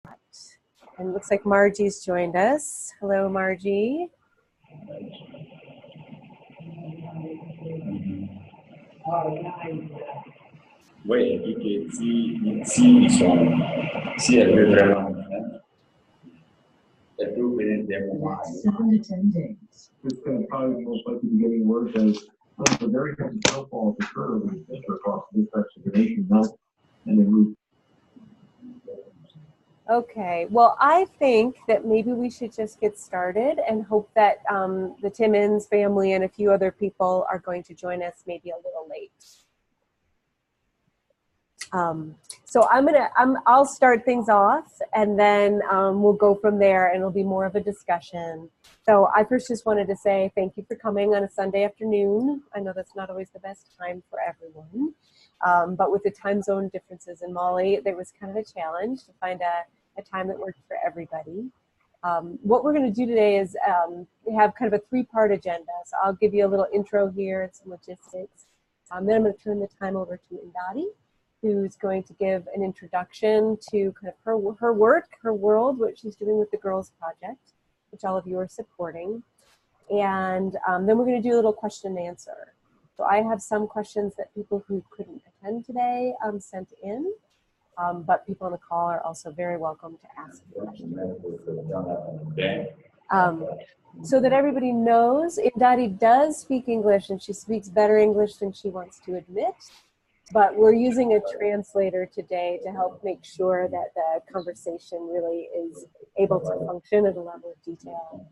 And it looks like Margie's joined us. Hello, Margie. Oui, et si ils sont, si elle veut vraiment faire, elle peut venir des moments. 7 to 10 days. It's going to probably most likely be getting worse as the very heavy snowfall occur when they enter across this excavation melt and then move. Okay, well, I think that maybe we should just get started and hope that the Timmons family and a few other people are going to join us maybe a little late. So I'll start things off, and then we'll go from there, and it'll be more of a discussion. So I first just wanted to say thank you for coming on a Sunday afternoon. I know that's not always the best time for everyone, but with the time zone differences in Mali, there was kind of a challenge to find a time that worked for everybody. What we're going to do today is we have kind of a three-part agenda. So I'll give you a little intro here and some logistics. Then I'm going to turn the time over to Hindaty, who's going to give an introduction to kind of her work, her world, what she's doing with the Girls Project, which all of you are supporting. And then we're going to do a little question and answer. So I have some questions that people who couldn't attend today sent in, but people on the call are also very welcome to ask questions. So that everybody knows, Hindaty does speak English, and she speaks better English than she wants to admit. But we're using a translator today to help make sure that the conversation really is able to function at a level of detail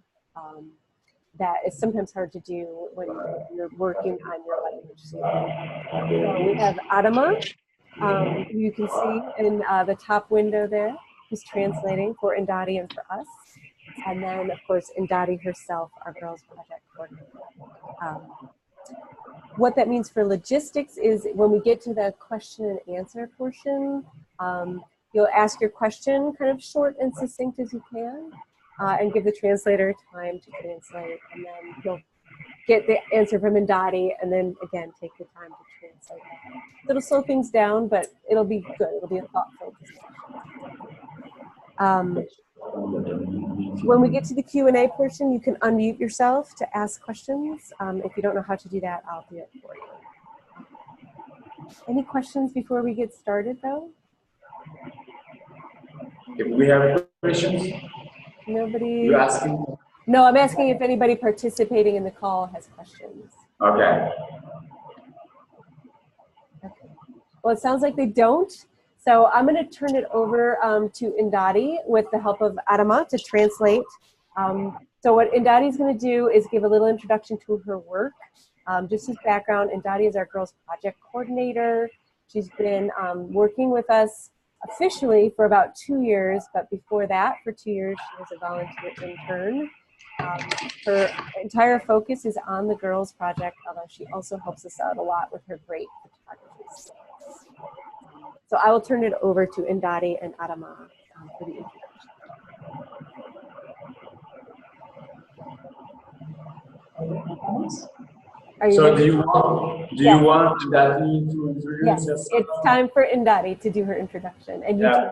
that is sometimes hard to do when you're working on your language. So we have Adama, who you can see in the top window there, who's translating for Hindaty and for us. And then, of course, Hindaty herself, our Girls Project coordinator. What that means for logistics is when we get to the question and answer portion, you'll ask your question kind of short and succinct as you can, and give the translator time to translate, and then you'll get the answer from Hindaty, and then again take the time to translate that. It'll slow things down, but it'll be good. It'll be a thoughtful discussion. When we get to the Q&A portion, you can unmute yourself to ask questions. If you don't know how to do that, I'll do it for you. Any questions before we get started, though? If we have questions, Nobody? you're asking? No, I'm asking if anybody participating in the call has questions. Okay. Okay. Well, it sounds like they don't. So I'm going to turn it over to Hindaty with the help of Adama to translate. So what Hindaty is going to do is give a little introduction to her work. Just as background, Hindaty is our Girls Project coordinator. She's been working with us officially for about 2 years, but before that, for 2 years, she was a volunteer intern. Her entire focus is on the Girls Project, although she also helps us out a lot with her great photography skills. So I will turn it over to Hindaty and Adama for the introduction. So do you want Hindaty to introduce yourself? Yes, it's time for Hindaty to do her introduction. And you too.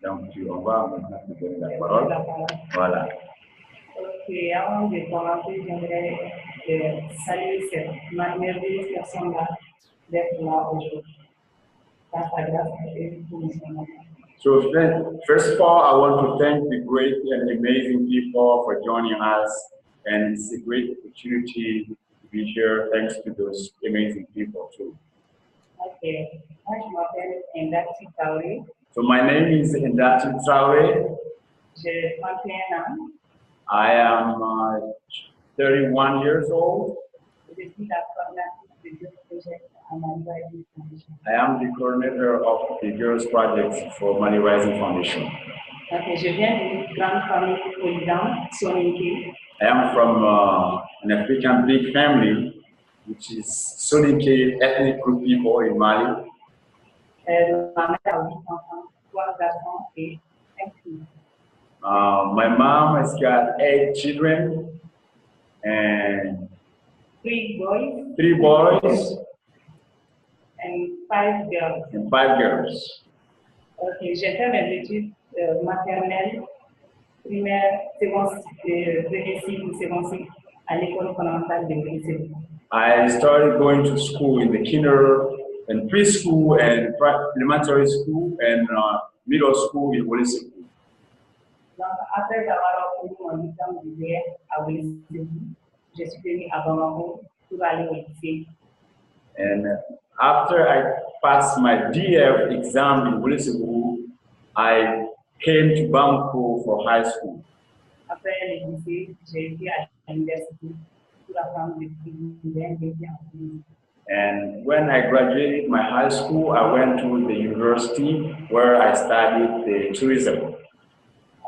Donc, on va maintenant te donner la parole. Voilà. Ok, avant de commencer, j'aimerais saluer cette merveilleuse personne-là d'être là aujourd'hui. So first of all, I want to thank the great and amazing people for joining us, and it's a great opportunity to be here thanks to those amazing people too. Okay, moi je m'appelle Hindaty Traoré. So my name is Hindaty Traoré. J'ai 31 ans. I am 31 years old. Je suis la coordinatrice du projet à Mali Rising Foundation. I am the coordinator of the Girls Project for Mali Rising Foundation. Okay, je viens d'une grande famille polygame, Soninké. I am from an African big family, which is Soninké ethnic group people in Mali. Ma mère a 8 enfants, 3 garçons et 5 filles. My mom has got 8 children and 3 boys. 3 boys And 5 girls. and 5 girls. Okay, j'ai fait mes études maternelle, primaire, seconde, premier cycle, second cycle, à l'école fondamentale de lycée. I started going to school in the kinder and preschool and elementary school and middle school in Walissi. Donc, après avoir obtenu mon diplôme d'hiver à Walissi, je suis venu à Bamako pour aller au lycée. And after I passed my DF exam in Walissi, I came to Bamako for high school. Après le lycée, j'ai été à l'université pour apprendre le métier en Tunisie. And when I graduated my high school, I went to the university where I studied the tourism.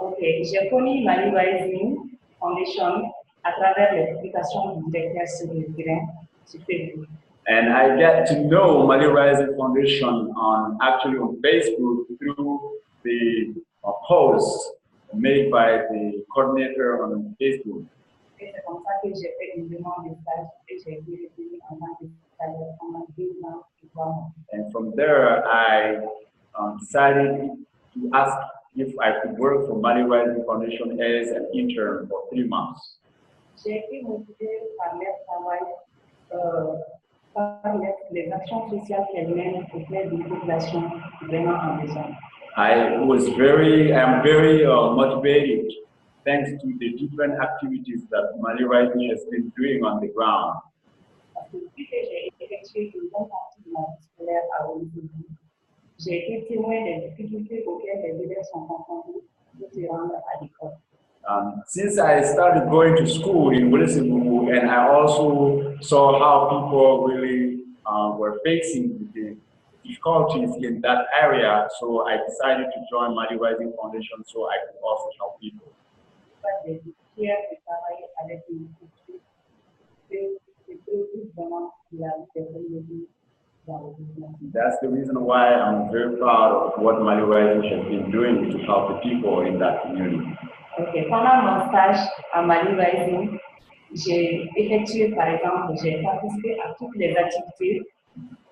Okay, j'ai connu Mali Rising Foundation à travers les publications du directeur sur le terrain sur Facebook. And I get to know Mali Rising Foundation actually on Facebook through the posts made by the coordinator on Facebook. Et c'est comme ça que j'ai fait une demande de stage et j'ai été retenue en tant que stagiaire pendant 2 ans et 3 mois. And from there, I decided to ask if I could work for Mali Rising Foundation as an intern for 3 months. J'ai été motivée par leur travail, par les actions sociales qu'elles mènent auprès d'une population vraiment en besoin. I am very motivated thanks to the different activities that Mali Rising has been doing on the ground. Parce que depuis que j'ai effectué une bonne partie de ma vie scolaire à Walissi, j'ai été témoin des difficultés auxquelles les élèves sont confrontés pour se rendre à l'école. Since I started going to school in Walissi, and I also saw how people really were facing the difficulties in that area, so I decided to join Mali Rising Foundation so I could also help people. That's the reason why I'm very proud of what Mali Rising has been doing to help the people in that community. Okay. Pendant mon stage à Mali Rising, j'ai effectué, par exemple, j'ai participé à toutes les activités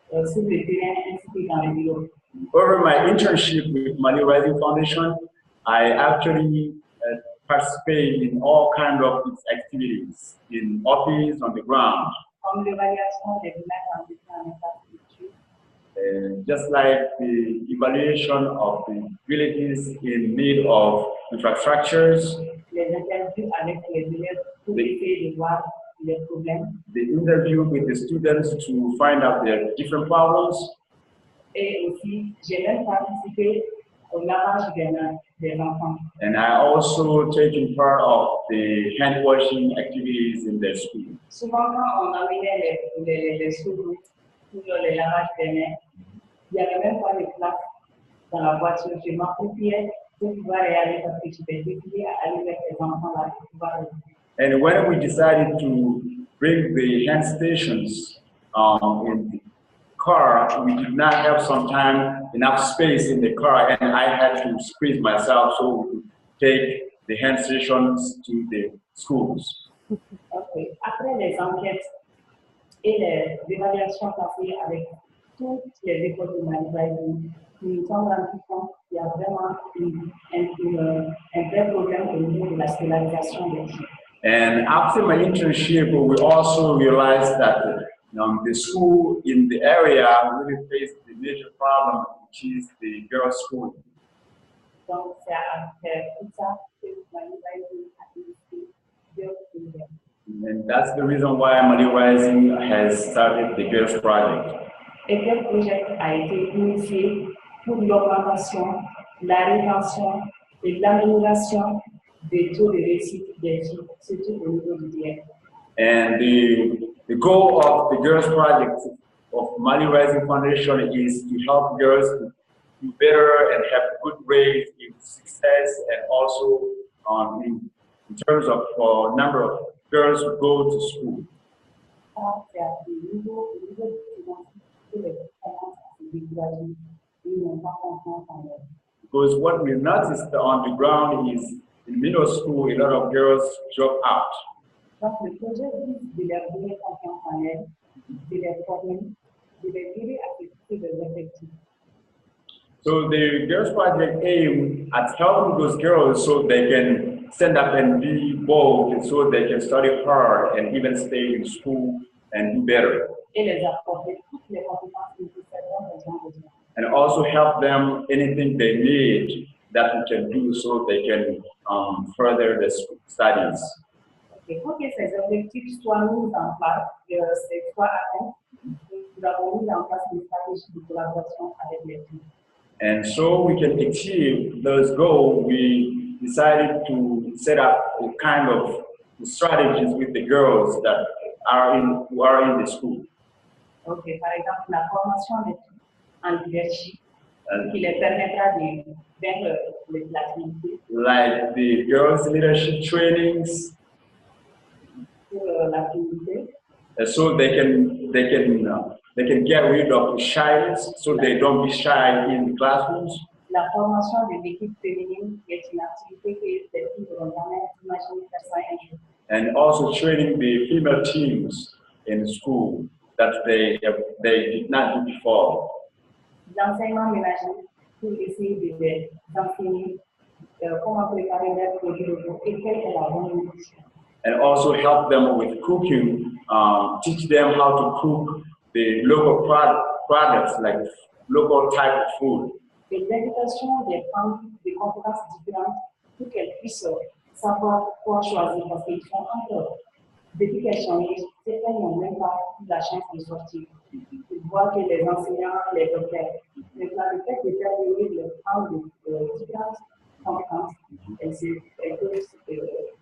sur le terrain ainsi que dans le bureau. Over my internship with Mali Rising Foundation, I actually participate in all kinds of its activities, in office, on the ground. Comme l'évaluation des villages en infrastructure. Just like the evaluation of the villages in need of infrastructures. Les interviews avec les élèves pour essayer de voir les problèmes. The interview with the students to find out their different problems. Et aussi, j'ai même participé au lavage des enfants. And I also taken part of the hand washing activities in the school. Souvent, quand on amenait les sous pour le lavage des mains, il n'y avait même pas de place dans la voiture. Je m'appropriais pour pouvoir y aller parce que j'étais décidée à aller avec les enfants là pour pouvoir le faire. And when we decided to bring the hand stations in the car, we did not have enough space in the car, and I had to squeeze myself so we could take the hand stations to the schools. Okay. Après les enquêtes et les évaluations passées avec toutes les écoles de Mali Rising, nous nous sommes rendus compte qu'il y a vraiment un vrai problème au niveau de la scolarisation des filles. And after my internship, we also realized that the school in the area really faced the major problem, which is the girls' school. Donc, c'est après tout ça que Mali Rising a initié Girls School. And that's the reason why Mali Rising has started the Girls Project. Et quel projet a été initié pour l'augmentation, la rétention et l'amélioration des taux de réussite des filles, surtout au niveau du DF. And the goal of the Girls Project of Mali Rising Foundation is to help girls to do better and have good grades in success, and also in terms of number of girls who go to school. Because what we noticed on the ground is in middle school, a lot of girls drop out. Donc, le projet vise de leur donner confiance en elles, de les former, de les aider à fixer des objectifs. So the girls project aim at helping those girls so they can stand up and be bold, and so they can study hard and even stay in school and do better. Et les apporter toutes les compétences nécessaires dont ils ont besoin. And also help them anything they need that we can do so they can further their studies. Et pour que ces objectifs soient mis en place, soient atteints, nous avons mis en place une stratégie de collaboration avec les filles. And so we can achieve those goals, we decided to set up a kind of strategies with the girls that who are in the school. Okay, par exemple, la formation des filles en leadership qui les permettra de vaincre l'activité. Like the girls leadership trainings, L'activité. so they can get rid of the shyness, so they don't be shy in the classrooms. La formation de l'équipe féminine est une activité que les filles n'auront jamais imaginé faire ça un jour. And also training the female teams in school that they did not do before. L'enseignement ménager pour essayer d'enseigner comment préparer leurs produits locaux et quelle est la bonne nutrition. And also help them with cooking, teach them how to cook the local products, like local type of food. Et l'invitation des femmes de compétences différentes pour qu'elles puissent savoir quoi choisir parce qu'ils font encore. Depuis qu'elles sont nées, certaines n'ont même pas eu la chance de sortir. Ils voient que les enseignants, les docteurs, maintenant le fait de faire venir les femmes de différentes compétences, elles peuvent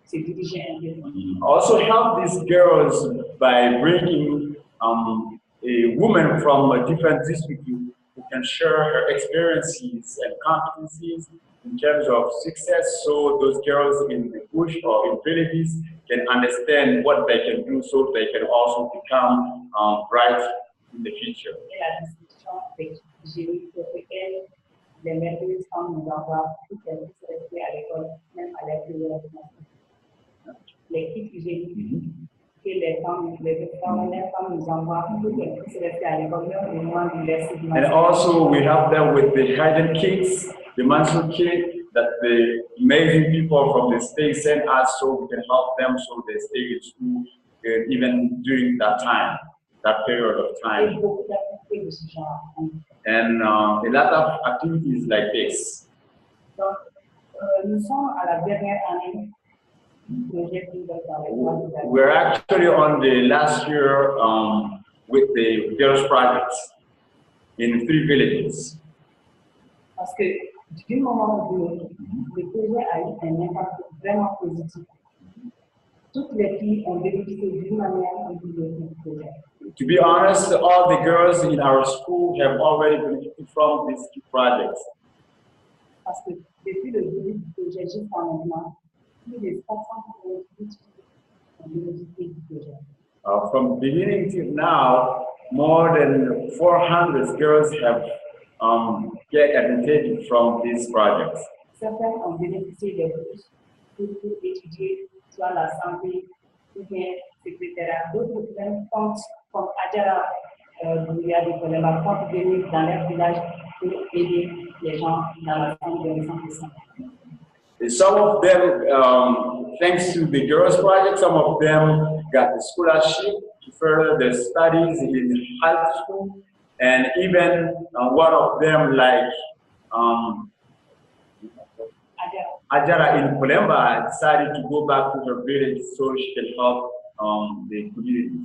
se diriger un peu. Also help these girls by bringing a woman from a different district who can share her experiences and competencies in terms of success, so those girls in the bush or in villages can understand what they can do so they can also become bright in the future. Et la discussion avec Génie, pour qu'elles, les merveilleuses femmes nous envoient pour qu'elles puissent rester à l'école, même à l'intérieur de l'école. L'équipe Génie, que les femmes nous envoient pour qu'elles puissent rester à l'école, même au moins de l'université. And also we help them with the hidden kits, the monthly kit that the amazing people from the state send us so we can help them so they stay in school even during that time, that period of time. And a lot of activities like this. Donc, nous sommes à la dernière année du projet Hindaty. We're actually on the last year with the girls projects in 3 villages. Parce que du moment où le projet a eu un impact vraiment positif, toutes les filles ont bénéficié d'une manière ou d'une autre du projet. To be honest, all the girls in our school have already benefited from these 2 projects. Parce que depuis le début du projet jusqu'à maintenant, plus de 448 ont bénéficié du projet. From beginning to now, more than 400 girls have get advantage from these projects. Certaines ont bénéficié des bourses pour étudier soit la santé ou bien secrétariat. D'autres même comme Adjara Bouya de Kolema comptent venir dans leur village pour aider les gens dans la santé de santé. Some of them, thanks to the girls project, some of them got the scholarship to further their studies in high school. And even one of them, like Ajara in Kolemba, decided to go back to her village so she can help the community.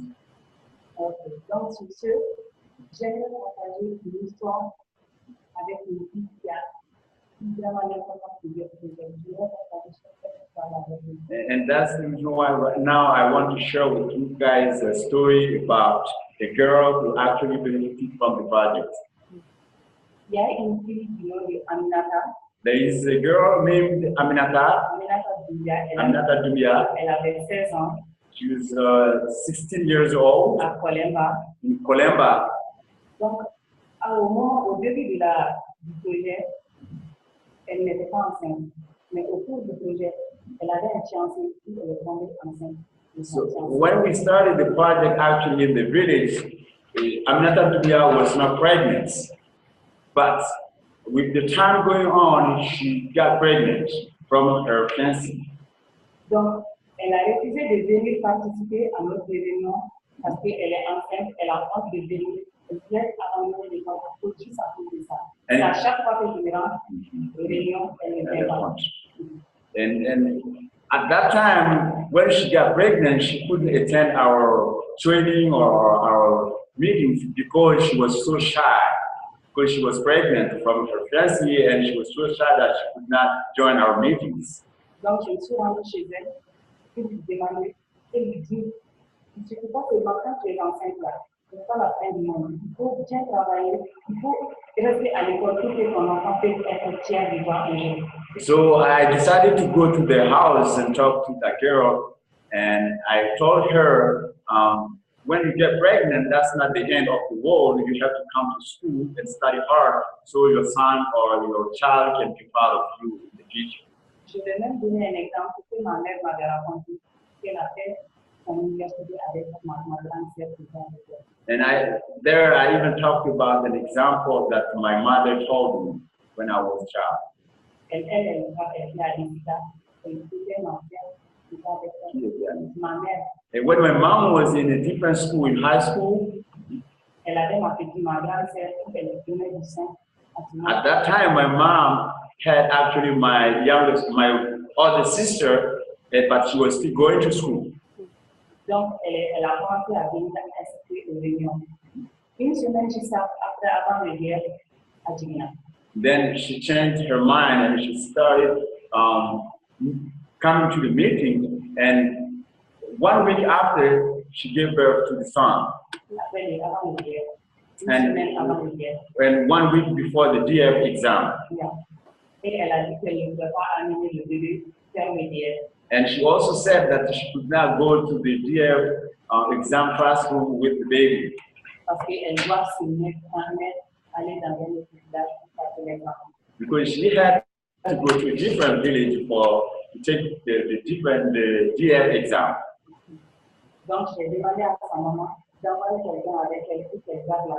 Donc, sur ce, j'aimerais partager une histoire avec une fille qui a vraiment l'importance de Dieu. And that's the reason why right now I want to share with you guys a story about a girl who actually benefited from the project. Il y a une fille du nom de Aminata. There is a girl named Aminata. Aminata Dubia. Elle avait 16 ans. She was 16 years old. À Kolemba. In Kolemba. Donc, au début du projet, elle n'était pas enceinte. Mais au cours du projet, elle avait un fiancé qui est tombée enceinte. So when we started the project actually in the village, Aminata Dubia was not pregnant. But with the time going on, she got pregnant from her fiancé. Donc, elle a refusé de venir participer à notre événement parce qu'elle est enceinte, elle a honte de venir. Elle vient abandonner l'école pour juste à cause de ça. Et à chaque fois que je me rends aux réunions, elle ne vient pas. And at that time, when she got pregnant, she couldn't attend our training or our meetings because she was so shy. Because she was pregnant from her fiancé and she was so shy that she could not join our meetings. Donc, je suis rendue chez elle et lui demander, et lui dire, il ne suffit pas seulement quand tu es enceinte là, ce n'est pas la fin du monde. Il faut bien travailler, il faut rester à l'école pour que ton enfant puisse être fier de toi un jour. So I decided to go to their house and talk to that girl, and I told her, when you get pregnant, that's not the end of the world. You have to come to school and study hard so your son or your child can be part of you in the future. Je vais même donner un exemple que ma mère m'avait raconté, qu'elle a fait son université avec ma grande sœur. And I even talked about an example that my mother told me when I was a child. Elle était à l'INSA, elle était ma mère. And when my mom was in a different school, in high school, Elle avait ma grande sœur, elle venait du sein. At that time, my mom had actually my other sister, but she was still going to school. Donc, elle a commencé à venir assister aux réunions. Une semaine juste après, avant le guerre, à Djibouti. Then she changed her mind and she started coming to the meeting. And 1 week after, she gave birth to the son. And 1 week before the DF exam. And she also said that she could not go to the DF exam classroom with the baby. Because she had to go to a different village to take the DF exam. Donc, j'ai demandé à sa maman d'envoyer quelqu'un avec elle pour qu'elle garde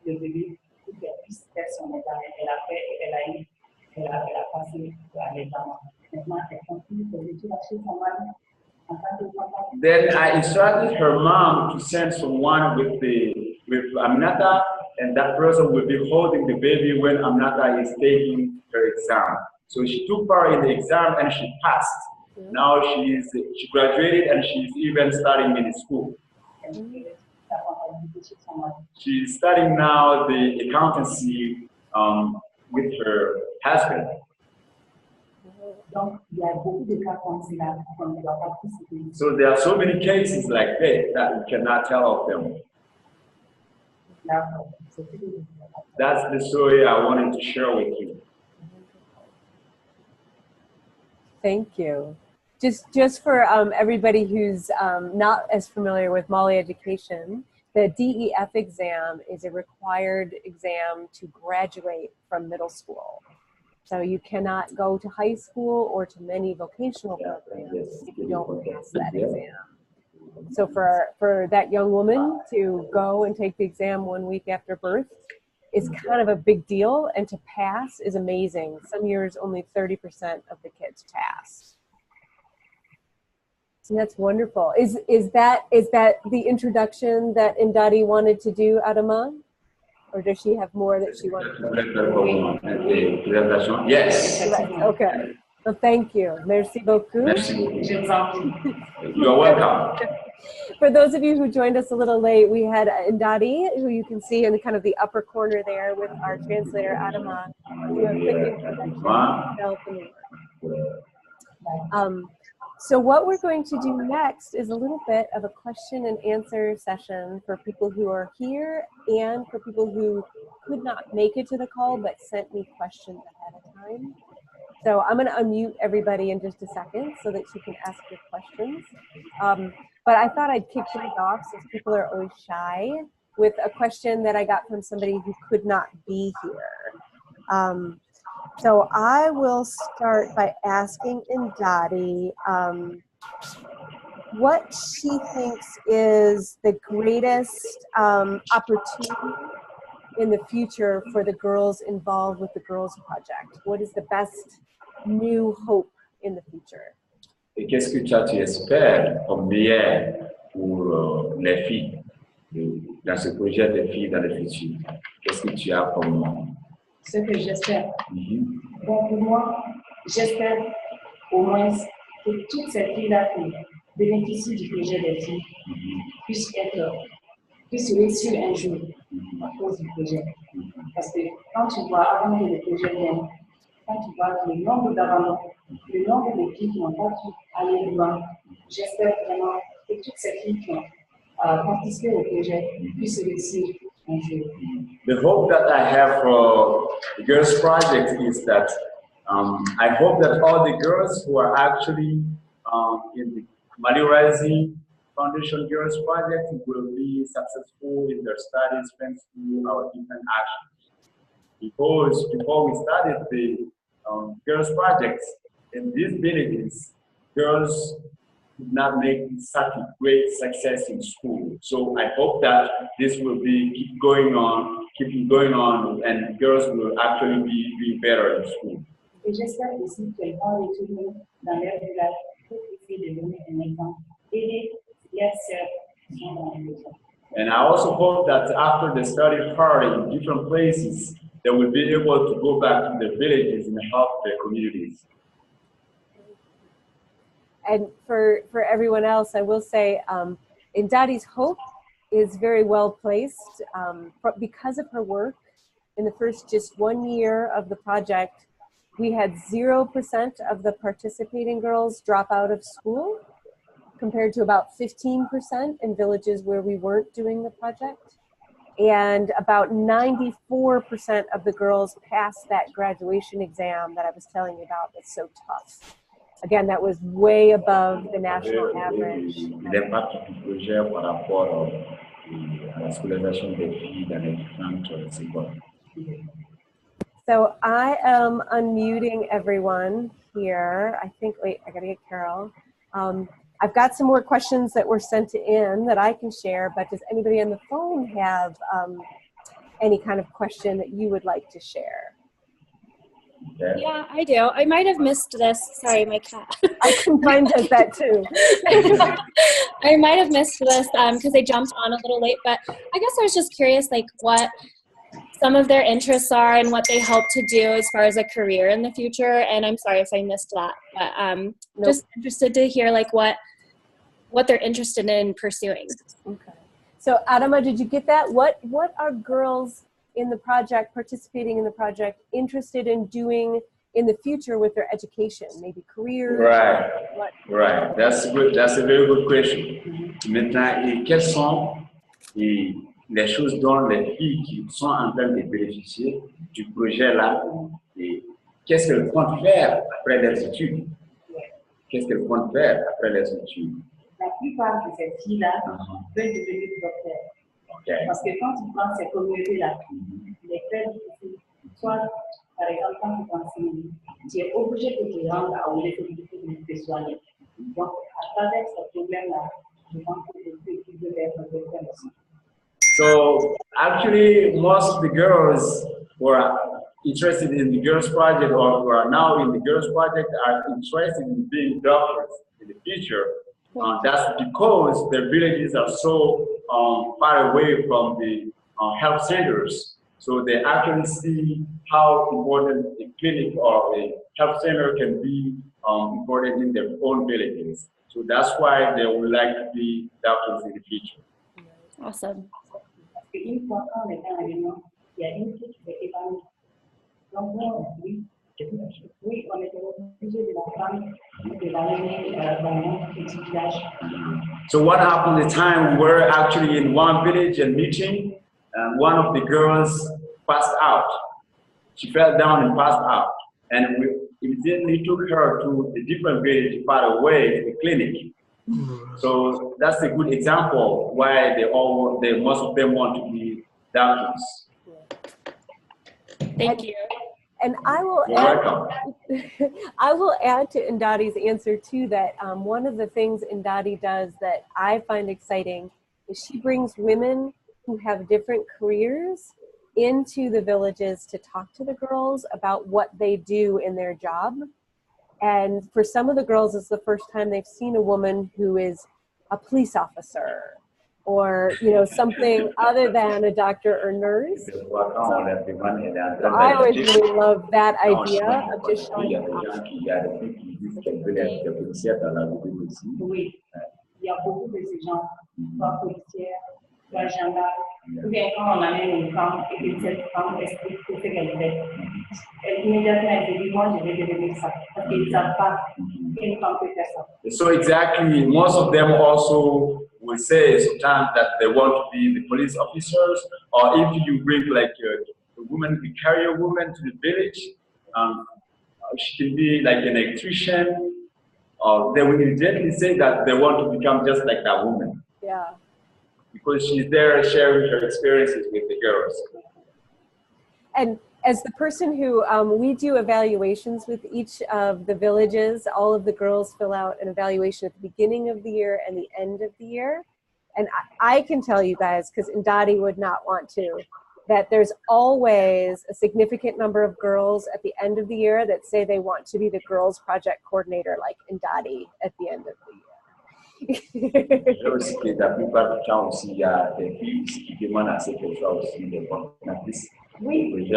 le bébé, pour qu'elle puisse faire son examen. Elle a fait, elle a passé à l'examen. Maintenant, elle continue ses études chez sa maman. Then I instructed her mom to send someone with Aminata, and that person will be holding the baby when Aminata is taking her exam. So she took part in the exam and she passed. Now she graduated and she's even studying in school. She's studying now the accountancy with her husband. So there are so many cases like that we cannot tell of them. That's the story I wanted to share with you. Thank you. Just for everybody who's not as familiar with Mali education, the DEF exam is a required exam to graduate from middle school. So you cannot go to high school or to many vocational programs if you don't pass that exam. So for that young woman to go and take the exam 1 week after birth is kind of a big deal, and to pass is amazing. Some years only 30% of the kids pass. So that's wonderful. Is that the introduction that Hindaty wanted to do, Adama? Or does she have more that she wants to do? Yes. Right. Okay. Well, thank you. Merci beaucoup. Merci beaucoup. You're welcome. For those of you who joined us a little late, we had Hindaty, who you can see in kind of the upper corner there with our translator, Adama, do a quick introduction. So what we're going to do next is a little bit of a question and answer session for people who are here and for people who could not make it to the call but sent me questions ahead of time. So I'm going to unmute everybody in just a second so that you can ask your questions. But I thought I'd kick things off, since people are always shy, with a question that I got from somebody who could not be here. So I will start by asking Hindaty what she thinks is the greatest opportunity in the future for the girls involved with the Girls Project? What is the best new hope in the future? Et qu'est-ce que toi, tu espères comme meilleur pour les filles, dans ce projet des filles dans le futur? Qu'est-ce que tu as comme... Ce que j'espère. Bon, pour moi, j'espère au moins que toutes ces filles-là qui bénéficient du projet des filles puissent réussir un jour à cause du projet. Parce que quand tu vois, avant que le projet vienne, quand tu vois le nombre d'abandons, le nombre de filles qui n'ont pas pu aller loin, j'espère vraiment que toutes ces filles qui ont participé au projet puissent réussir un jour. The hope that I have for the Girls Project is that I hope that all the girls who are actually in the Maliwazi Foundation Girls Project will be successful in their studies thanks to our different actions. Because before we started the Girls Project, in these villages, girls did not make such a great success in school. So I hope that this will keep going on, and girls will actually be better in school. Et j'espère aussi qu'elles vont retourner dans leur village pour essayer de donner un exemple, aider leurs sœurs qui sont dans les besoins. And I also hope that after they studied hard in different places, they will be able to go back to their villages and help their communities. And for everyone else, I will say, Hindaty's hope is very well placed because of her work. In the first just 1 year of the project, we had 0% of the participating girls drop out of school, compared to about 15% in villages where we weren't doing the project. And about 94% of the girls passed that graduation exam that I was telling you about that's so tough. Again, that was way above the national average. L'impact du projet par rapport à la scolarisation des filles dans les différentes écoles. So I am unmuting everyone here. I think, wait, I gotta get Carol. I've got some more questions that were sent in that I can share, but does anybody on the phone have any kind of question that you would like to share? Yeah, I do. I might have missed this. Sorry, my cat. Mine does that too. I might have missed this because I jumped on a little late, but I guess I was just curious, like what some of their interests are and what they hope to do as far as a career in the future. And I'm sorry if I missed that, but Nope. Just interested to hear like what they're interested in pursuing. Okay. So Adama, did you get that? What are girls in the project, participating in the project, interested in doing in the future with their education, maybe careers? Right. What? Right. That's good. That's a very good question. Maintenant, et quelles sont les choses dont les filles qui sont en train de bénéficier du projet-là, et qu'est-ce qu'elles comptent faire après leurs études? Qu'est-ce qu'elles comptent faire après leurs études? La plupart de ces filles-là veulent devenir docteurs. Okay. Parce que quand tu prends ces communautés-là, les très difficiles, soit par exemple quand tu t'enseignes, tu es obligé de te rendre à où les communautés de te soigner. Donc, à travers ce problème-là, je pense que tu veux être docteur aussi. So actually, most of the girls who are interested in the Girls Project or who are now in the Girls Project are interested in being doctors in the future. That's because their villages are so far away from the health centers. So they actually see how important a clinic or a health center can be important in their own villages. So that's why they would like to be doctors in the future. Awesome. Une fois qu'on est dans la réunion, il y a une fille qui s'est évanouie. Donc, oui, on était obligé de la prendre, de la mener dans notre petit village. So what happened the time we were actually in one village and meeting, and one of the girls passed out. She fell down and passed out. And we immediately took her to a different village far away to the clinic. So that's a good example why most of them want to be doctors. Thank you. And I will I will add to Hindaty's answer too that one of the things Hindaty does that I find exciting is she brings women who have different careers into the villages to talk to the girls about what they do in their job. And for some of the girls, it's the first time they've seen a woman who is a police officer or, you know, something other than a doctor or nurse. So I always really love that idea of just showing Oui, il y a beaucoup de ces gens, soit policières, soit gendarmes, ou bien quand on amène une femme et que cette femme explique tout ce qu'elle fait, elle immédiatement elle se dit, moi je vais devenir ça, parce qu'ils ne savent pas qu'une femme peut faire ça. So exactly, most of them also will say sometimes that they want to be the police officers, or if you bring like a woman, you carry a woman to the village, she can be like an electrician, or they will immediately say that they want to become just like that woman. Yeah. Because she's there sharing her experiences with the girls. And as the person who, we do evaluations with each of the villages, all of the girls fill out an evaluation at the beginning of the year and the end of the year. And I can tell you guys, because Hindaty would not want to, that there's always a significant number of girls at the end of the year that say they want to be the girls project coordinator like Hindaty at the end of the year. Je aussi que la plupart du temps aussi, il y a des filles qui demandent à ce qu'elles soient aussi des coordinatrices. Oui,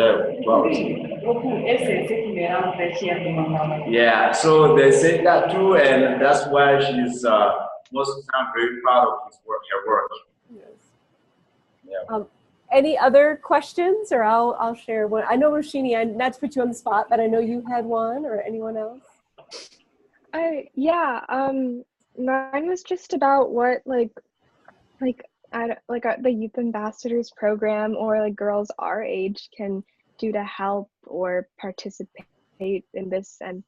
beaucoup, et c'est ce qui me rend très fière de mon travail. Yeah, so they say that too, and that's why she's most of the time very proud of his work, her work. Yes. Yeah. Any other questions, or I'll share one. I know Roshini, not to put you on the spot, but I know you had one, or anyone else. Mine was just about what the youth ambassadors program or like girls our age can do to help or participate in this and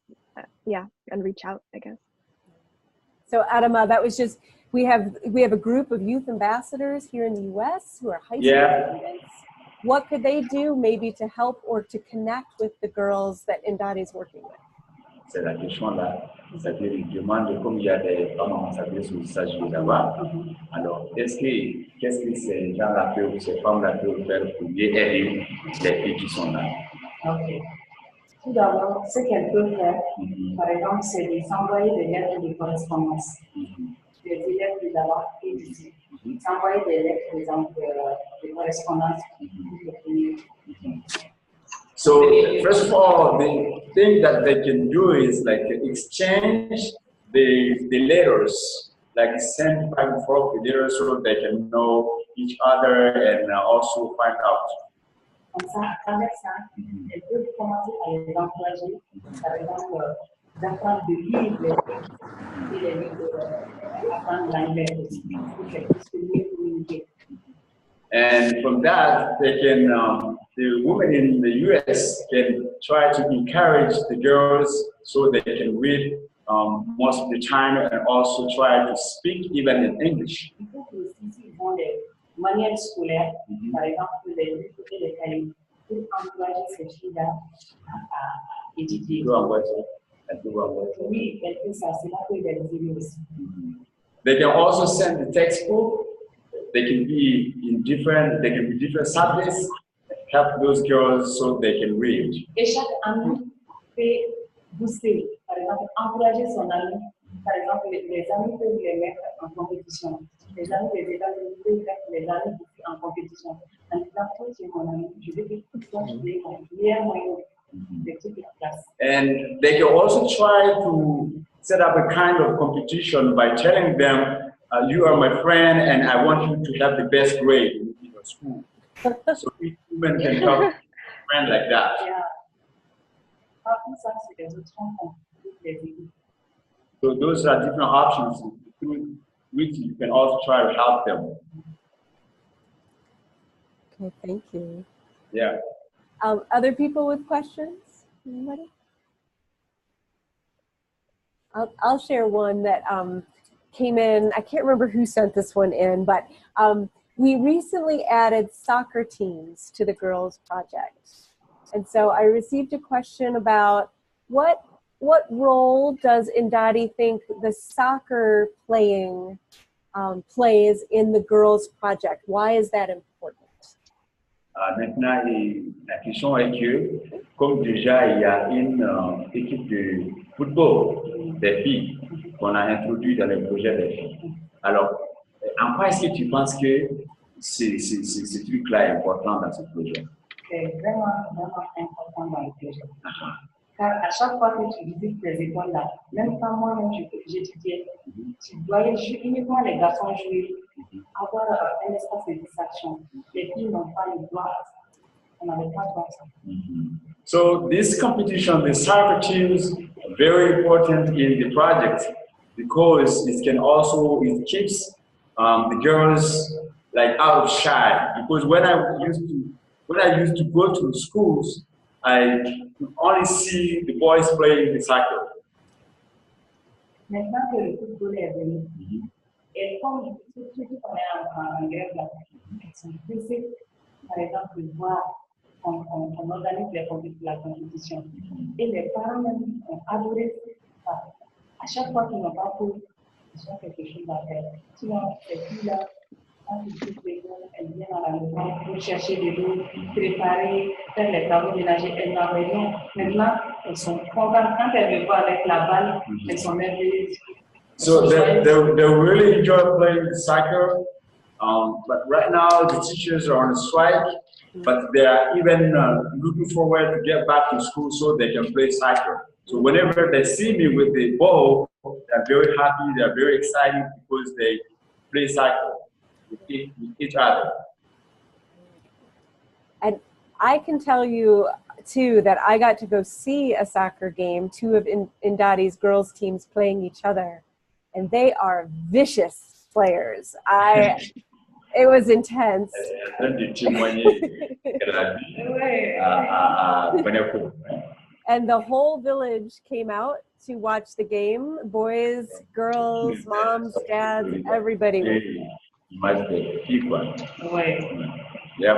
reach out, I guess. So Adama, that was just, we have a group of youth ambassadors here in the US who are high school students. What could they do maybe to help or to connect with the girls that Hindaty is working with? C'est la question là. C'est-à-dire, il demande comme il y a des femmes ambassadrices où il s'agit là-bas. Alors, qu'est-ce que ces gens-là peuvent, ces femmes-là peuvent faire pour aider les filles qui sont là? Ok. Tout d'abord, ce qu'elles peuvent faire, par exemple, c'est de s'envoyer des lettres de correspondance. Des élèves de là-bas et d'ici. S'envoyer des lettres de correspondance pour les filles. So first of all, the thing that they can do is like exchange the letters, like send back and forth the letters so they can know each other and also find out. Comme ça, à travers ça, elles peuvent commencer à les encourager, par exemple, d'apprendre de lire les textes et les livres, apprendre l'anglais aussi, pour qu'elles puissent mieux communiquer. And from that, they can, the women in the US can try to encourage the girls so they can read most of the time and also try to speak even in English. Il faut que aussi, ils ont des manières scolaires, par exemple, les livres et les cahiers, pour encourager ces filles-là à étudier. Oui, elles peuvent ça, c'est là que les aider aussi. They can also send the textbook. They can be different subjects, help those girls so they can read. Et chaque ami peut booster, par exemple, encourager son ami. Par exemple, les amis peuvent les mettre en compétition. Les amis des États-Unis peuvent mettre les amis en compétition. En disant, toi, tu es mon ami, je vais que toi, je vais mon meilleur moyen de toute la classe. And they can also try to set up a kind of competition by telling them, you are my friend and I want you to have the best grade in your school. So each woman can help a friend like that. Yeah. So those are different options through which you can also try to help them. Okay, thank you. Yeah. Other people with questions? Anybody? I'll share one that came in. I can't remember who sent this one in, but we recently added soccer teams to the girls project. And so I received a question about what role does Hindaty think the soccer playing plays in the girls project? Why is that important? Maintenant, la question est que, comme déjà il y a une équipe de football des filles qu'on a introduit dans le projet des filles, alors en quoi est-ce que tu penses que ce truc-là est important dans ce projet? C'est vraiment, vraiment important dans le projet. Car à chaque fois que tu visites ces écoles-là, même quand moi-même j'étudiais, tu voyais uniquement les garçons jouer, avoir un espace de distraction. Les filles n'ont pas le droit. On n'avait pas le droit. So this competition, the soccer teams, very important in the project because it keeps the girls like out of shy. Because when I used to go to schools, I only see the boys playing the soccer. Maintenant que le football est venu, et comme ceux qui sont en grève là, ils sont pressés, par exemple, de voir qu'on organise la compétition. Et les parents même ont adoré ça. À chaque fois qu'ils n'ont pas pu, ils ont quelque chose à faire. Sinon, ces filles-là, quand ils quittent l'école, elles viennent à la maison pour chercher de l'eau, préparer, faire les travaux ménagers. Elles n'ont rien. Maintenant, elles sont contentes. Quand elles me voient avec la balle, elles sont merveilleuses. So they really enjoy playing soccer. But right now, the teachers are on strike, but they are even looking forward to get back to school so they can play soccer. So whenever they see me with the ball, they're very happy, they're very excited because they play soccer with each other. And I can tell you, too, that I got to go see a soccer game, two of Hindaty's girls' teams playing each other. And they are vicious players. It was intense. And the whole village came out to watch the game. Boys, girls, moms, dads, everybody. Yep.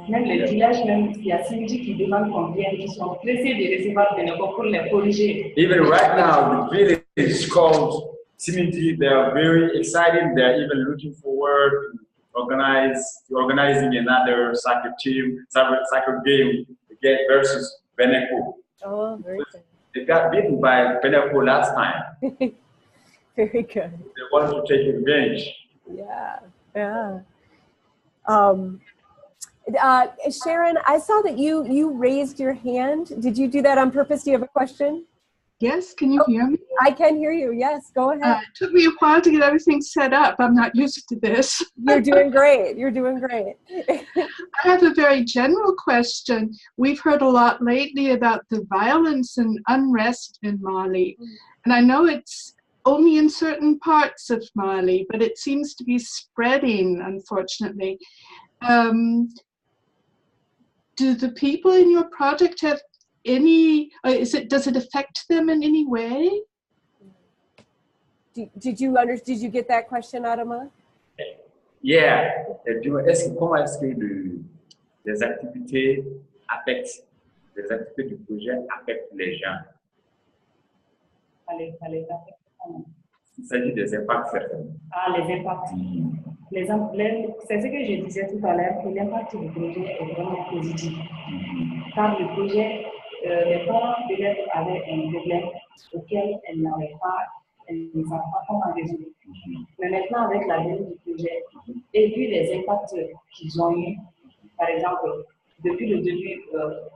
Même les villages, même il y a Cindy qui demande qu'on vienne, ils sont pressés de recevoir des nouveaux pour les corriger. Even right now, the village is called Hindaty. They are very excited. They are even looking forward to organizing another soccer game again versus Beneco. Oh, very good. They got beaten by Beneco last time. Very good. They wanted to take revenge. Yeah, yeah. Sharon, I saw that you raised your hand. Did you do that on purpose? Do you have a question? Yes, can you hear me? I can hear you. Yes, go ahead. It took me a while to get everything set up. I'm not used to this. You're doing great. You're doing great. I have a very general question. We've heard a lot lately about the violence and unrest in Mali. And I know it's only in certain parts of Mali, but it seems to be spreading, unfortunately. Do the people in your project have does it affect them in any way? Did you get that question, Adama? Yeah. Comment est-ce que les activités du projet affectent les gens? Il s'agit des impacts certains. Ah, les impacts. C'est ce que je disais tout à l'heure, que l'impact du projet est vraiment positif. Car le projet, les parents peut-être avaient un problème auquel elles n'avaient pas, elles ne savent pas comment résoudre. Mais maintenant, avec la venue du projet, et vu les impacts qu'ils ont eus, par exemple, depuis le début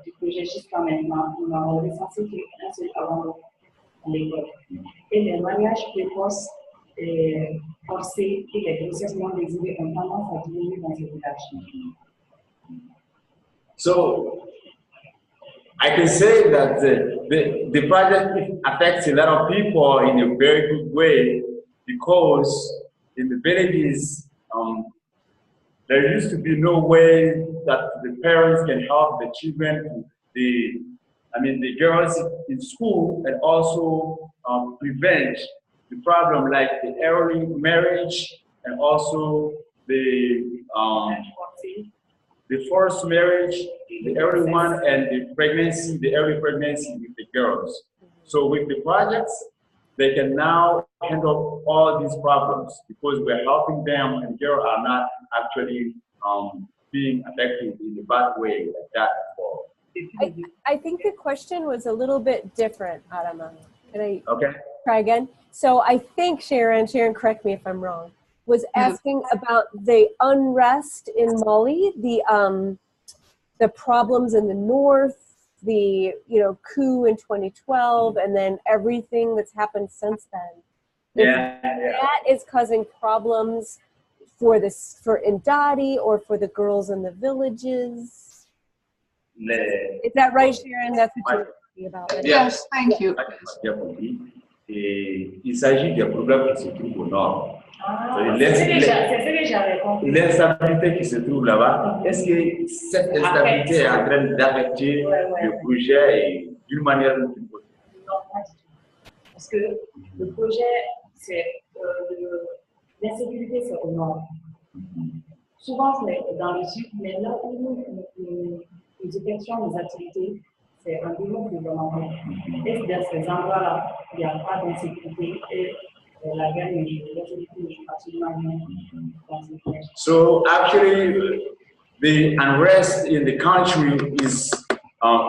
du projet jusqu'à maintenant, nous n'avons recensé qu'un seul abandon à l'école. Et les mariages précoces forcés et les grossesses non désirées ont tendance à diminuer dans ces villages. So, I can say that the project affects a lot of people in a very good way because in the villages, there used to be no way that the parents can help the children, the girls in school, and also prevent the problem like the early marriage and also the forced marriage, the early one, and the early pregnancy with the girls. So with the projects, they can now handle all these problems because we're helping them, and girls are not actually being affected in a bad way like that before. I think the question was a little bit different, Adama. Can I try again? So I think Sharon, correct me if I'm wrong, was asking about the unrest in Mali, the problems in the north, the coup in 2012, and then everything that's happened since then. That is causing problems for Hindaty or for the girls in the villages. Is that right, Sharon? That's what you're talking about. Right? Yes, thank you. Et il s'agit des problèmes qui se trouvent au nord. L'instabilité qui se trouve là-bas, est-ce que cette instabilité est en train d'affecter le projet d'une manière ou d'une autre? Non, pas du tout. Parce que le projet, c'est l'insécurité, c'est au nord. Souvent, c'est dans le sud, mais là où nous effectuons nos activités, c'est un niveau de développement. Et dans ces endroits-là, il n'y a pas d'insécurité et la guerre ne joue absolument rien dans ces pays. So actually, the unrest in the country is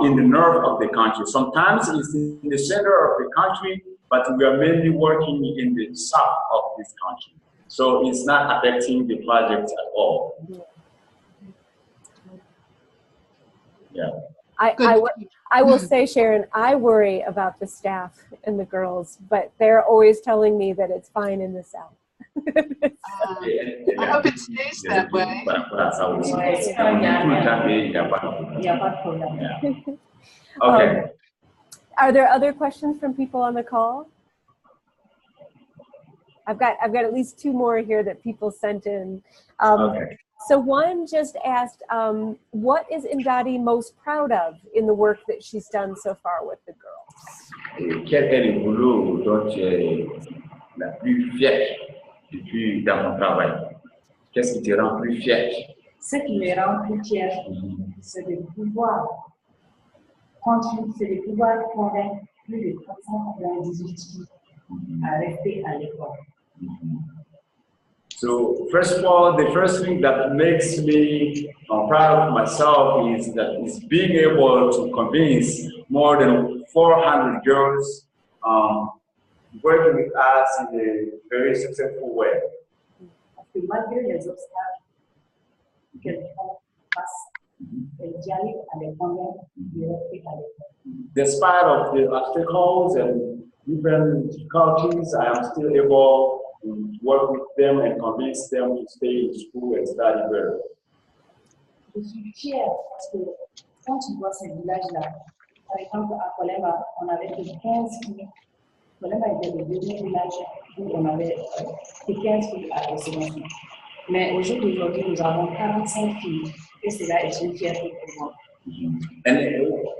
in the north of the country. Sometimes it's in the center of the country, but we are mainly working in the south of this country. So it's not affecting the project at all. Yeah. I will say, Sharon, I worry about the staff and the girls, but they're always telling me that it's fine in the south. I hope it stays that way. Okay. Are there other questions from people on the call? I've got at least two more here that people sent in. So one just asked, what is Hindaty most proud of in the work that she's done so far with the girls? Quel est le boulot dont tu es la plus fière depuis dans ton travail? Qu'est-ce qui te rend plus fière? Ce qui me rend plus fière, c'est de pouvoir convaincre plus de 398 filles à rester à l'école. So first of all, the first thing that makes me proud of myself is being able to convince more than 400 girls working with us in a very successful way. Parce que malgré les obstacles qu'elles font face, elles arrivent à les convaincre de rester à l'école. Despite of the obstacles and different difficulties, I am still able to work with them and convince them to stay in school and study better. Je suis fière parce que quand tu vois ces villages-là, par exemple à Kolemba, on avait que 15 filles. Kolemba était le deuxième village où on avait que 15 filles à l'enseignement. Mais au jour d'aujourd'hui, nous avons 45 filles et cela est une fierté pour moi. And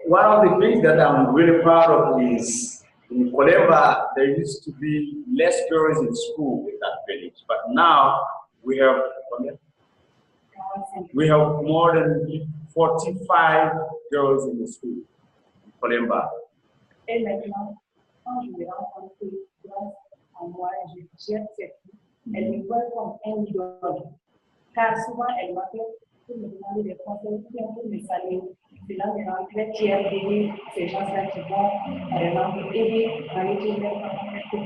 one of the things that I'm really proud of is in Kolemba, there used to be less girls in school in that village, but now we have more than 45 girls in the school in Kolemba. Et maintenant, quand je les rencontre grâce à moi, je gère cette fille, elles me voient comme un idole. Car souvent, elles m'appellent pour me demander des conseils, pour me saluer. Cela me rend très fière d'aider ces gens-là qui vont, par exemple, aider à l'étude de la communauté.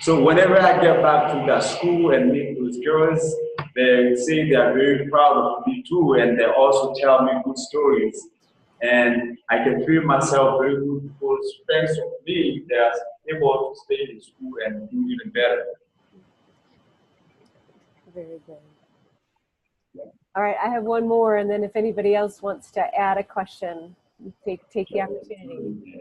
So whenever I get back to that school and meet those girls, they say they are very proud of me too, and they also tell me good stories. And I can feel myself very good because thanks to me, they are able to stay in school and do even better. Very good. All right, I have one more, and then if anybody else wants to add a question, take the opportunity.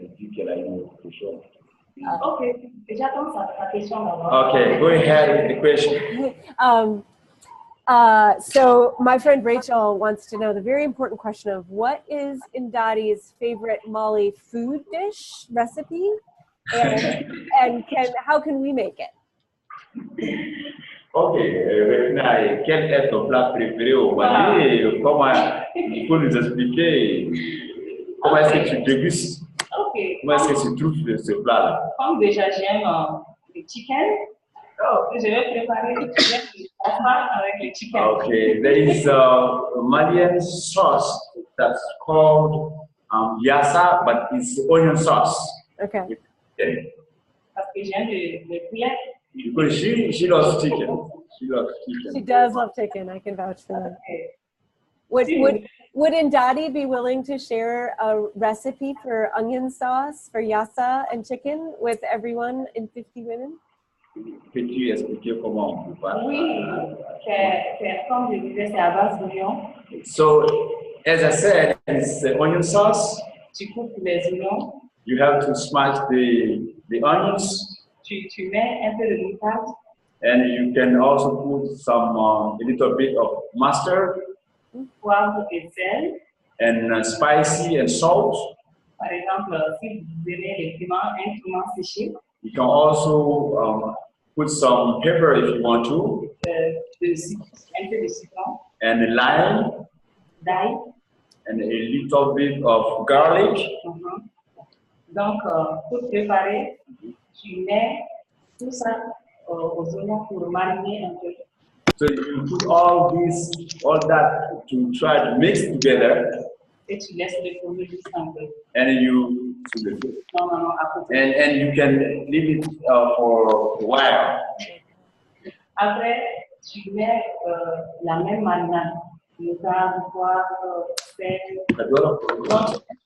Okay, j'attends ta question d'abord. Okay, go ahead with the question. So my friend Rachel wants to know the very important question of what is Hindaty's favorite Mali food dish recipe, and how can we make it? Ok, Regina, quel est ton plat préféré au Mali? Comment il faut nous expliquer comment est-ce que tu dégustes? Okay. Comment est-ce que tu trouves ce plat-là? Comme déjà j'aime le chicken. Oh, Je vais préparer le pasta avec le chicken. okay. There is a Malian sauce that's called yassa, but it's onion sauce. Okay. Okay. Parce que j'aime le poulet. Because she loves chicken. She loves chicken. She does love chicken. I can vouch for that. Okay. Would Hindaty be willing to share a recipe for onion sauce for yassa and chicken with everyone in 50 Women? Peux-tu expliquer comment on peut faire? Oui, c'est comme je disais, c'est à base d'oignons. So, as I said, it's the onion sauce. Tu coupes les oignons, You have to smash the onions, tu mets un peu de moutarde, and you can also put some a little bit of mustard poivre et sel. and spicy and salt. Par exemple, si vous aimez les piments, un piment séché, You can also put some pepper if you want to, un peu de citron, and lime, d'ail. and a little bit of garlic. Donc, pour préparer, tu mets tout ça aux oignons pour mariner un peu. So you put all that to try to mix together, Et tu laisses découvrir juste un peu. and you Non, à côté. and you can leave it for a while. Après, tu mets la même marinade. Moutarde, poivre, sel. Donc,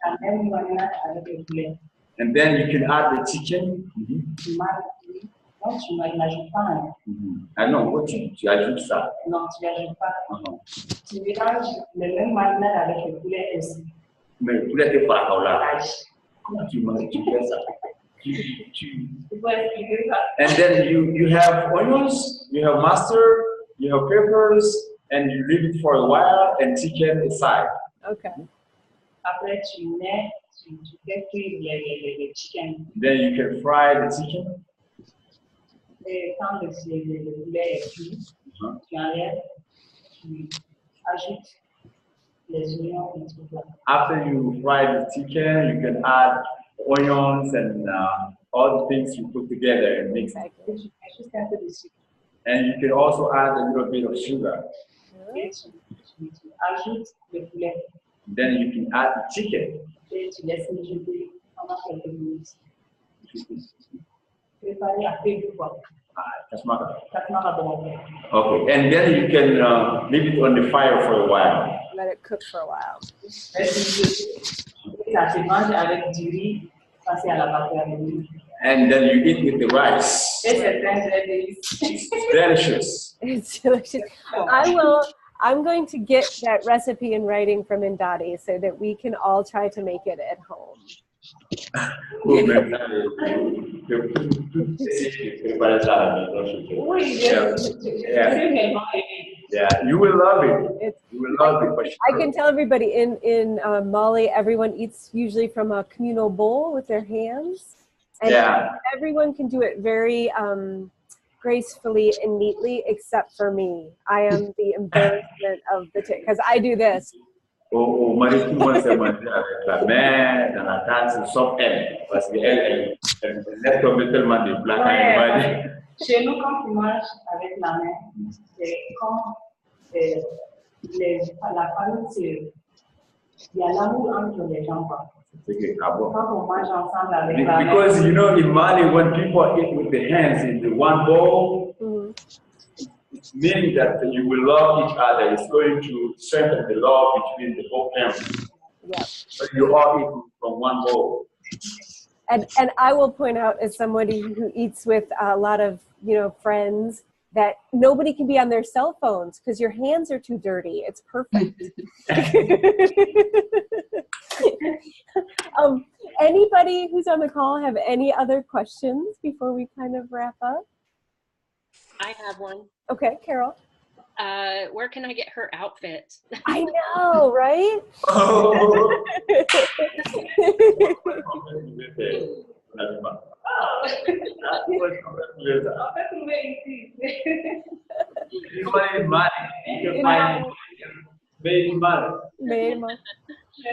la même marinade avec le poulet. And then you can add the chicken. Tu marines. Non, tu n'ajoutes pas. Hein. Ah non, tu ajoutes ça. Non, tu n'ajoutes pas. Tu mélanges le même marinade avec le poulet aussi. Mais le poulet est pas là. Comment tu fais ça? Tu peux expliquer ça? And then you have onions, you have mustard, you have peppers, and you leave it for a while and chicken aside. Okay. Après, tu fais cuire les chicken. Then you can fry the chicken. Et quand le poulet est cuit, tu enlèves, tu ajoutes les oignons et tout ça. After you fry the chicken, you can add onions and all the things you put together and mix it. Et tu fais juste un peu de sucre. And you can also add a little bit of sugar. Et tu ajoutes le poulet. Then you can add the chicken. Et tu laisses mijoter pendant quelques minutes. Préparer à peu quoi. That's my Okay. and then you can leave it on the fire for a while. Let it cook for a while. Ça se mange avec du riz, passer à la vapeur de riz. And then you eat with the rice. Et c'est très délicieux. It's delicious. It's delicious. I'm going to get that recipe in writing from Hindaty so that we can all try to make it at home. Yeah, you will love it. You will love it for sure. I can tell everybody in Mali, everyone eats usually from a communal bowl with their hands. And everyone can do it very gracefully and neatly, except for me. I am the embarrassment of the because I do this. Au Mali, tout le monde s'est mangé avec la main, dans la tasse, sauf elle. Parce qu'elle laisse tomber tellement de plats quand elle mange. Chez nous, quand tu manges avec la main, c'est comme la famille, il y a l'amour entre les gens. Quand on mange ensemble avec la main. Because you know, in Mali, when people eat with the hands in the one bowl, it means that you will love each other. It's going to strengthen the love between the whole family. Yeah. So you all eat from one bowl. And I will point out, as somebody who eats with a lot of friends, that nobody can be on their cell phones because your hands are too dirty. It's perfect. Anybody who's on the call have any other questions before we kind of wrap up? I have one. Okay, Carol. Where can I get her outfit? I know, right? Oh.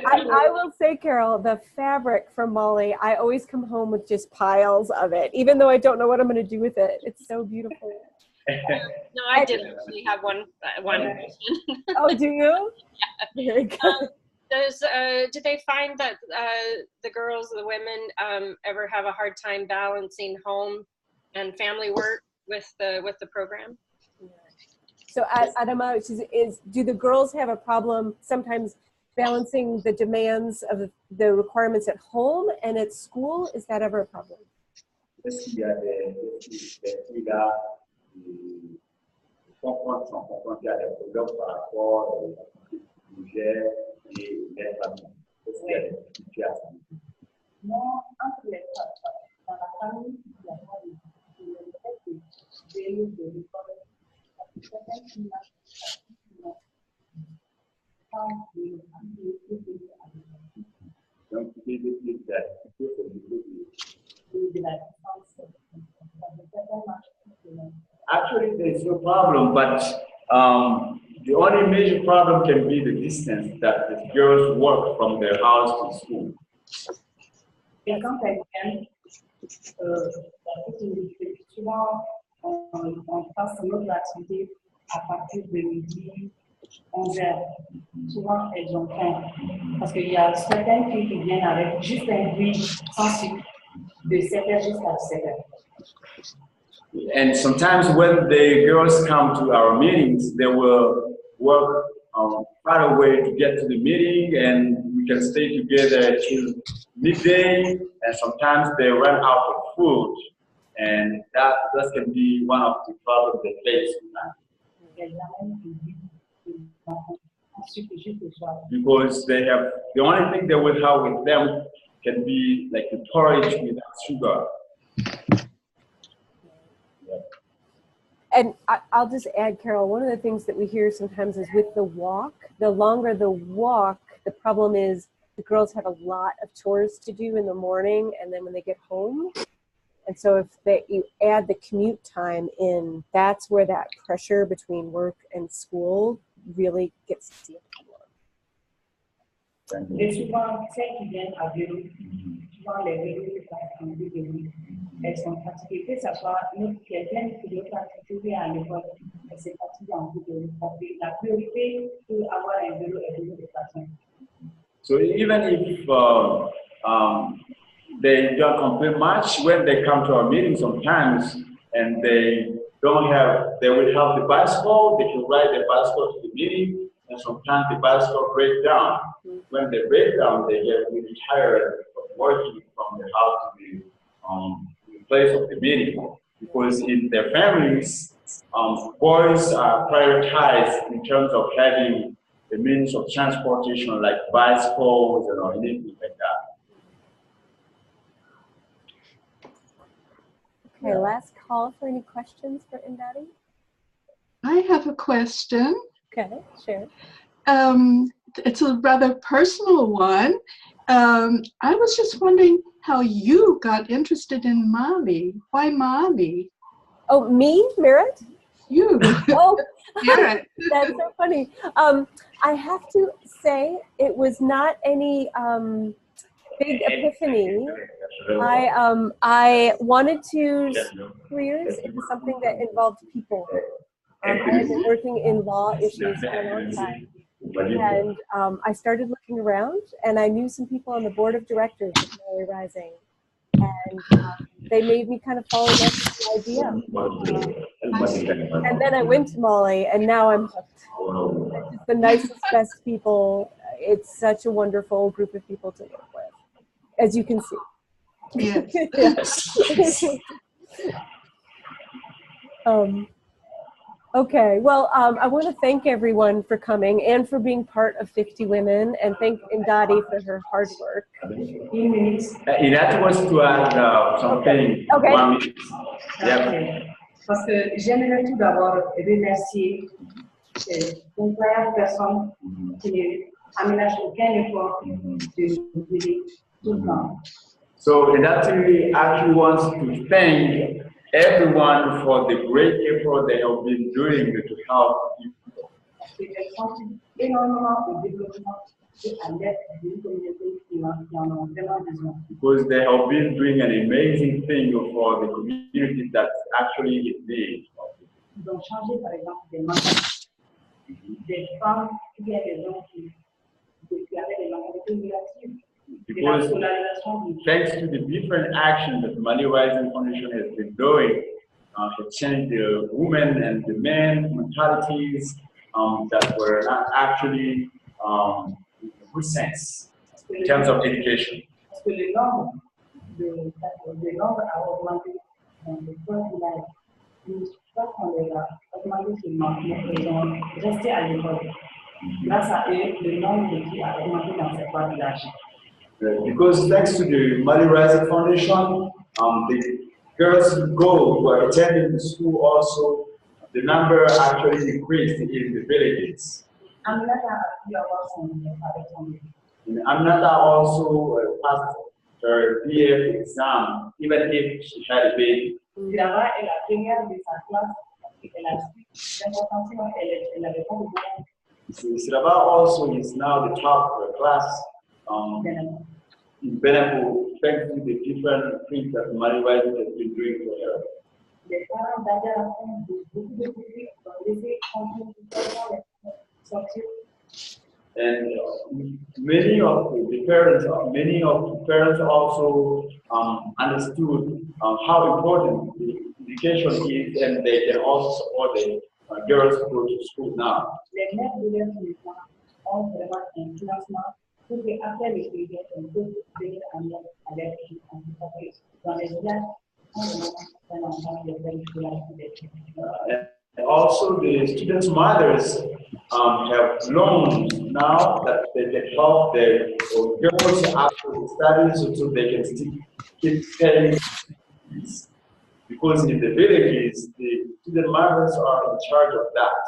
I will say, Carol, the fabric from Molly, I always come home with just piles of it, even though I don't know what I'm going to do with it. It's so beautiful. No, I did actually have one question. Oh, do you? Yeah. Very good. Do they find that the girls, the women, ever have a hard time balancing home and family work with the program? So, Adama, do the girls have a problem sometimes balancing the demands of the requirements at home and at school? Is that ever a problem? Est-ce qu'il y a des filles là qui sont confrontées à des problèmes par rapport au budget et les familles? Est-ce qu'il y a des situations? Non, entre les femmes, dans la famille, il y a pas de fait de gérer de l'école. Certaines filles n'ont pas Donc, il y a de la distance. Actually, there's no problem, but the only major problem can be the distance that the girls walk from their house to school. Et quand elles viennent, souvent, on passe notre activité à partir de midi, 11h. Souvent, elles ont faim. Parce qu'il y a certaines filles qui viennent avec juste un bruit sans sucre, de 7h jusqu'à 7h. And sometimes when the girls come to our meetings, they will work far away to get to the meeting, and we can stay together till midday, and sometimes they run out of food, and that can be one of the problems they face. Because they have, the only thing they will have with them can be like the porridge without sugar. And I'll just add, Carol, one of the things that we hear sometimes is with the walk, the longer the walk, the problem is the girls have a lot of chores to do in the morning and then when they get home. And so if you add the commute time in, that's where that pressure between work and school really gets to you. Et souvent, celles qui viennent à vélo, souvent les vélos qui passent en vélo, elles sont fatiguées. Que ce soit quelqu'un qui doit participer à l'école, elles sont fatiguées en vélo. Parce que la priorité pour avoir un vélo est de déplacement. So even if they don't complain much, when they come to our meetings sometimes and they will have the bicycle, they can ride the bicycle to the meeting, and sometimes the bicycle breaks down. When they break down, they get really tired of working from the house to the place of the meeting. Because in their families, boys are prioritized in terms of having the means of transportation like bicycles or anything like that. Okay, last call for any questions for Hindaty? I have a question. Okay, sure. It's a rather personal one. I was just wondering how you got interested in Mali. Why Mali? Oh, me, Merritt? You. Oh, Merritt. That's so funny. I have to say it was not any big epiphany. I wanted to careers into something that involved people. I had been working in law issues for a long time. And I started looking around, and I knew some people on the board of directors of Mali Rising. And they made me kind of fall in love with the idea. And then I went to Mali, and now I'm hooked. It's just the nicest, best people. It's such a wonderful group of people to work with, as you can see. Yes. Okay, well, I want to thank everyone for coming and for being part of 50 Women, and thank Hindaty for her hard work. Hindaty wants to add something. Okay. 1 minute. Yeah. Parce que j'aimerais tout d'abord remercier ces incroyables personnes qui aménagent aucun effort de nous aider tout le temps. So Hindaty actually wants to thank everyone for the great effort they have been doing to help people. Parce qu'elles font énormément de développement Because they have been doing an amazing thing for the community that's actually in need. Because thanks to the different actions that Mali Rising Foundation has been doing, to change the women and the men mentalities that were not actually in a good sense in terms of education. Because thanks to the Mali Rising Foundation, the girls who were attending the school also, the number actually increased in the villages. And Aminata also passed her BF exam, even if she had a baby. So Siraba also is now the top of her class in Benapo, thanks to the different things that Mali Rising has been doing for her. And many of the parents also understood how important the education is, and they can also support the girls to go to school now. And also the students' mothers have loans now that they can help their girls after the studies so they can still keep paying fees. Because in the villages, the student mothers are in charge of that.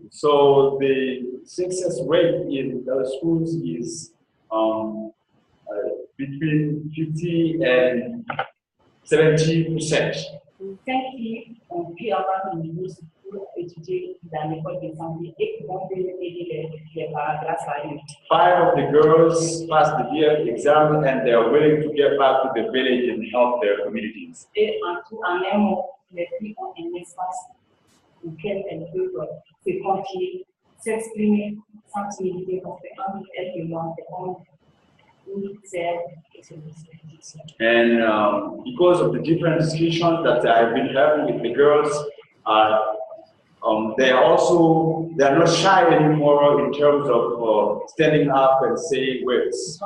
So the success rate in those schools is between 50 and 70%. Five of the girls passed the BF exam and they are willing to get back to the village and help their communities. And because of the different discussions that I've been having with the girls, they are not shy anymore in terms of standing up and saying words.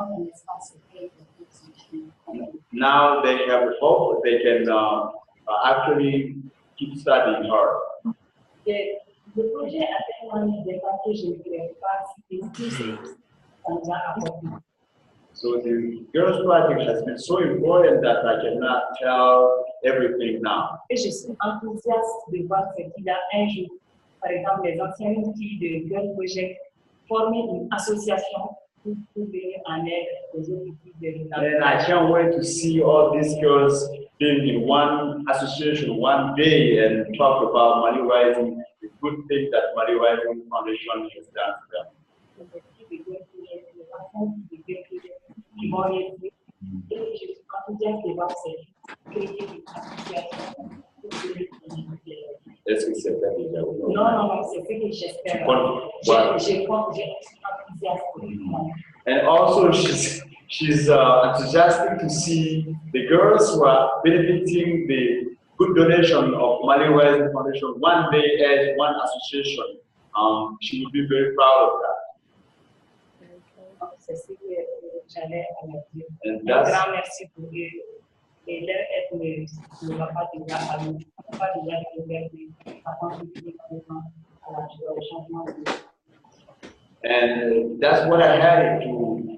Now they have hope they can actually keep studying hard. So the girls project has been so important that I cannot tell everything now. And I can't wait to see all these girls being in one association one day and talk about Mali Rising, the good thing that Mali Rising Foundation has done for them. Est-ce que c'est ça déjà? Non, c'est ce que j'espère. And also she's enthusiastic to see the girls who are benefiting the good donation of Mali Rising Foundation one day as one association. She will be very proud of that. And that's, and that's what I had to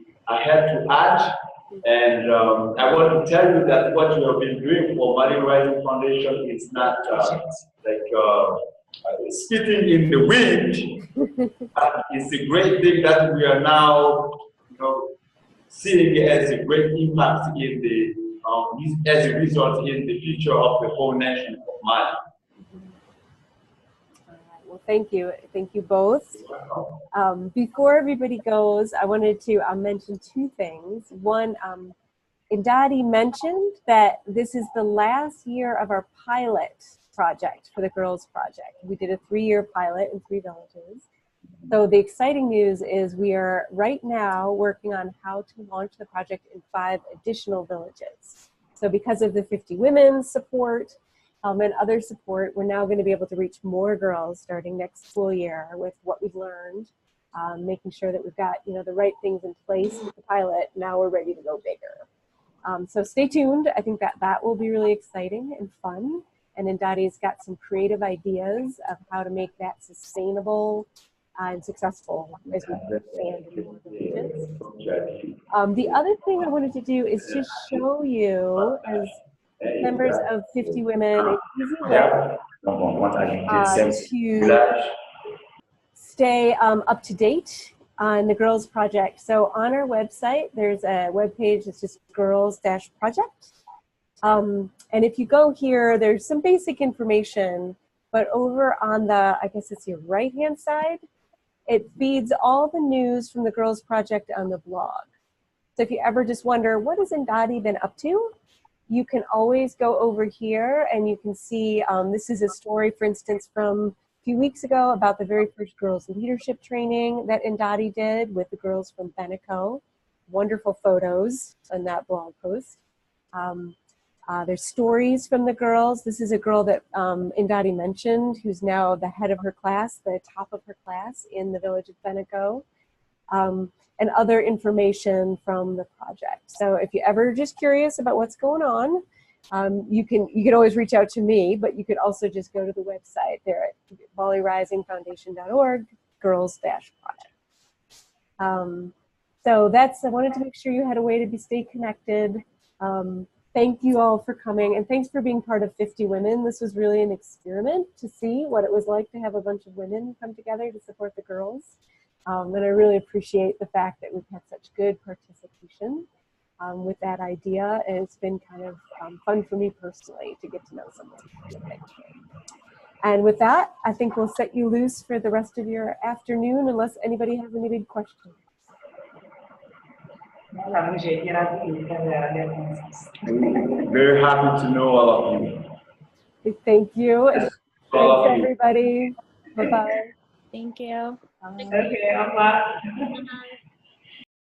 add. And I want to tell you that what we have been doing for Mali Rising Foundation is not spitting in the wind. It's a great thing that we are now, seeing as a great impact in the as a result in the future of the whole nation of Mali. Thank you. Thank you both. Before everybody goes, I wanted to mention two things. One, Hindaty mentioned that this is the last year of our pilot project for the Girls Project. We did a 3-year pilot in 3 villages. So the exciting news is we are right now working on how to launch the project in 5 additional villages. So because of the 50 women support and other support, we're now going to be able to reach more girls starting next school year with what we've learned, making sure that we've got the right things in place with the pilot. Now we're ready to go bigger. So stay tuned. I think that will be really exciting and fun. And Hindaty's got some creative ideas of how to make that sustainable and successful as we expand into more villages. The other thing I wanted to do is just show you, as members of 50 Women, an easy way to stay up to date on the Girls Project. So on our website, there's a webpage that's just girls-project. And if you go here, there's some basic information, but over on the, I guess it's your right-hand side, it feeds all the news from the Girls Project on the blog. So if you ever just wonder, what has Hindaty been up to? You can always go over here and you can see, this is a story, for instance, from a few weeks ago about the very first girls leadership training that Hindaty did with the girls from Beneco. Wonderful photos on that blog post. There's stories from the girls. This is a girl that Hindaty mentioned, who's now the head of her class, the top of her class in the village of Beneco, and other information from the project. So if you're ever just curious about what's going on, you can always reach out to me, but you could also just go to the website there at VolleyRisingFoundation.org, girls-project. So that's, I wanted to make sure you had a way to stay connected. Thank you all for coming, and thanks for being part of 50 Women. This was really an experiment to see what it was like to have a bunch of women come together to support the girls. And I really appreciate the fact that we've had such good participation with that idea, and it's been kind of fun for me personally to get to know someone. And with that, I think we'll set you loose for the rest of your afternoon, unless anybody has any big questions. Very happy to know all of you. Thank you. And thanks, everybody. Bye-bye. Thank you. Bye. Okay, bye.